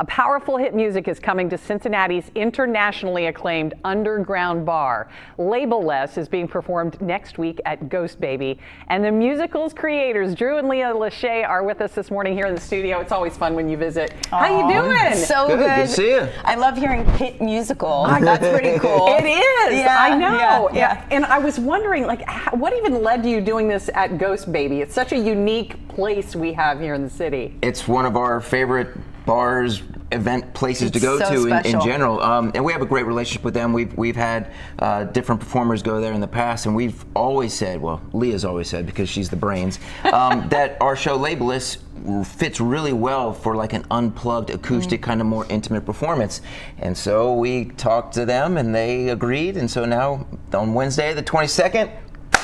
A powerful hit music is coming to Cincinnati's internationally acclaimed underground bar. Label-less is being performed next week at Ghost Baby. And the musical's creators, Drew and Leah Lacheys, are with us this morning here in the studio. It's always fun when you visit. How you doing? So good. Good to see you. I love hearing hit musical. That's pretty cool. It is. Yeah, I know. yeah. And I was wondering, like, what even led to you doing this at Ghost Baby? It's such a unique place we have here in the city. It's one of our favorite bars, event places to go so to in special. general, and we have a great relationship with them. We've had different performers go there in the past, and we've always said, well, Leah's always said, because she's the brains, that our show Label-less fits really well for like an unplugged acoustic kind of more intimate performance. And so we talked to them and they agreed, and so now on Wednesday the 22nd,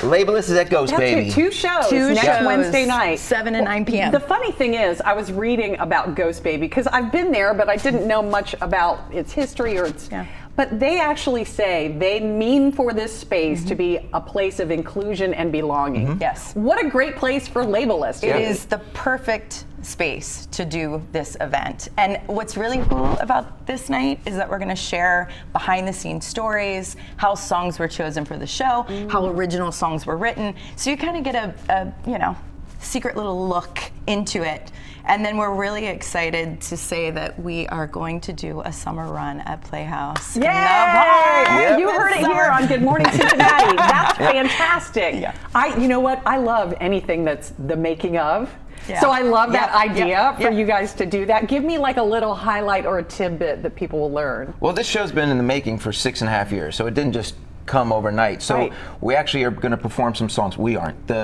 Label-less is at Ghost That's Baby. it, two shows next shows, Wednesday night. 7 and 9 p.m. The funny thing is, I was reading about Ghost Baby because I've been there, but I didn't know much about its history or its. Yeah. But they actually say they mean for this space to be a place of inclusion and belonging. Yes. What a great place for Label-less. It is the perfect space to do this event. And what's really cool about this night is that we're going to share behind the scenes stories, how songs were chosen for the show, how original songs were written. So you kind of get a secret little look into it. And then we're really excited to say that we are going to do a summer run at Playhouse. Yay! Yep. You heard it here on Good Morning Cincinnati. That's fantastic. Yeah. You know what? I love anything that's the making of. Yeah. So I love that idea for Yep. you guys to do that. Give me like a little highlight or a tidbit that people will learn. Well, this show's been in the making for 6.5 years, so it didn't just come overnight. So Right. we actually are going to perform some songs. We aren't. You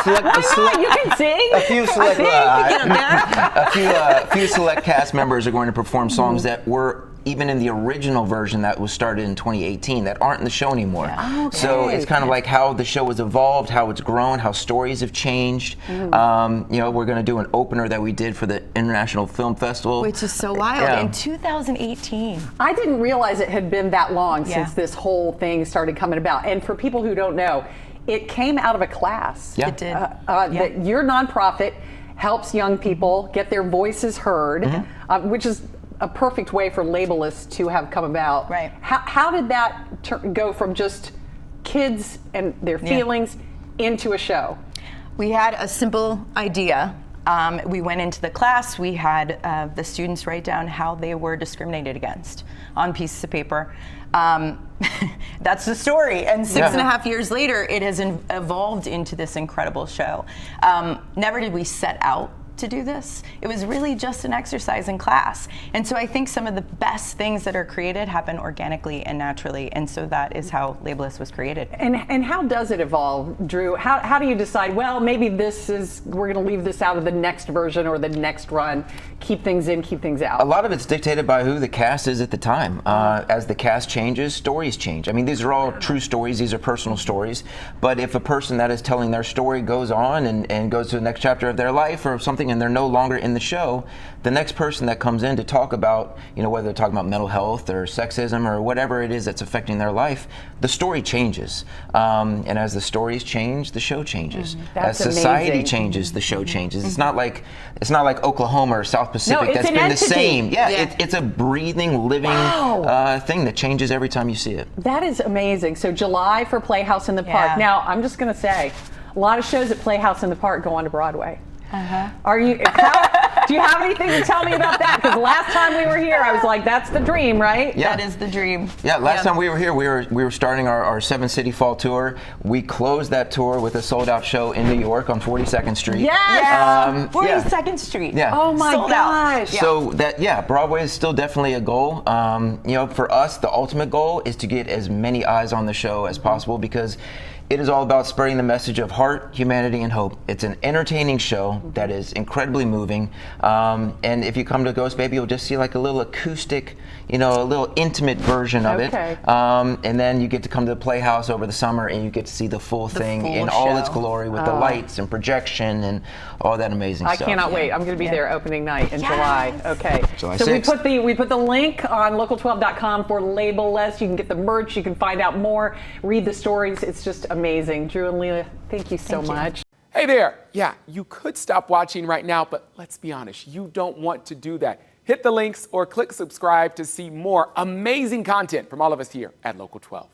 can sing. A few select, Get a few select cast members are going to perform songs that were even in the original version that was started in 2018 that aren't in the show anymore. Okay. So it's kind of like how the show has evolved, how it's grown, how stories have changed. We're going to do an opener that we did for the International Film Festival, Which is so wild. Yeah. In 2018. I didn't realize it had been that long Yeah. since this whole thing started coming about. And for people who don't know, it came out of a class. Yeah. It did. That your nonprofit helps young people get their voices heard, which is a perfect way for Label-less to have come about. Right. How did that go from just kids and their feelings into a show? We had a simple idea. We went into the class, we had the students write down how they were discriminated against on pieces of paper. That's the story, and 6.5 years later, it has evolved into this incredible show. Never did we set out to do this. It was really just an exercise in class. And so I think some of the best things that are created happen organically and naturally, and so that is how Label-less was created. And how does it evolve, Drew? How do you decide, well, maybe we're going to leave this out of the next version or the next run, keep things in, keep things out? A lot of it's dictated by who the cast is at the time. As the cast changes, stories change. I mean, these are all true stories, these are personal stories, but if a person that is telling their story goes on and goes to the next chapter of their life or something and they're no longer in the show, the next person that comes in to talk about, whether they're talking about mental health or sexism or whatever it is that's affecting their life, the story changes. And as the stories change, the show changes. That's as society amazing. changes, the show changes. It's not like Oklahoma or South Pacific it's that's an been entity. the same. Yeah, Yeah. it's a breathing, living thing that changes every time you see it. That is amazing. So July for Playhouse in the Park. Yeah. Now, I'm just going to say, a lot of shows at Playhouse in the Park go on to Broadway. Do you have anything to tell me about that? Because last time we were here, I was like, that's the dream, right? Yeah. That is the dream. Yeah, last time we were here, we were starting our 7-city fall tour. We closed that tour with a sold-out show in New York on 42nd Street. Yes! 42nd Street. Yeah. Oh my Sold out. gosh. Yeah. So Broadway is still definitely a goal. For us, the ultimate goal is to get as many eyes on the show as possible, because it is all about spreading the message of heart, humanity, and hope. It's an entertaining show that is incredibly moving. And if you come to Ghost Baby, you'll just see like a little acoustic, a little intimate version of it. And then you get to come to the Playhouse over the summer and you get to see the full thing full in all its show. glory with the lights and projection and all that amazing I stuff. cannot wait. I'm going to be there opening night in July. Okay. July so 6th. we put the link on local12.com for Label-less. You can get the merch. You can find out more. Read the stories. It's just amazing. Drew and Leah, thank you so much. Hey there. Yeah, you could stop watching right now, but let's be honest, you don't want to do that. Hit the links or click subscribe to see more amazing content from all of us here at Local 12.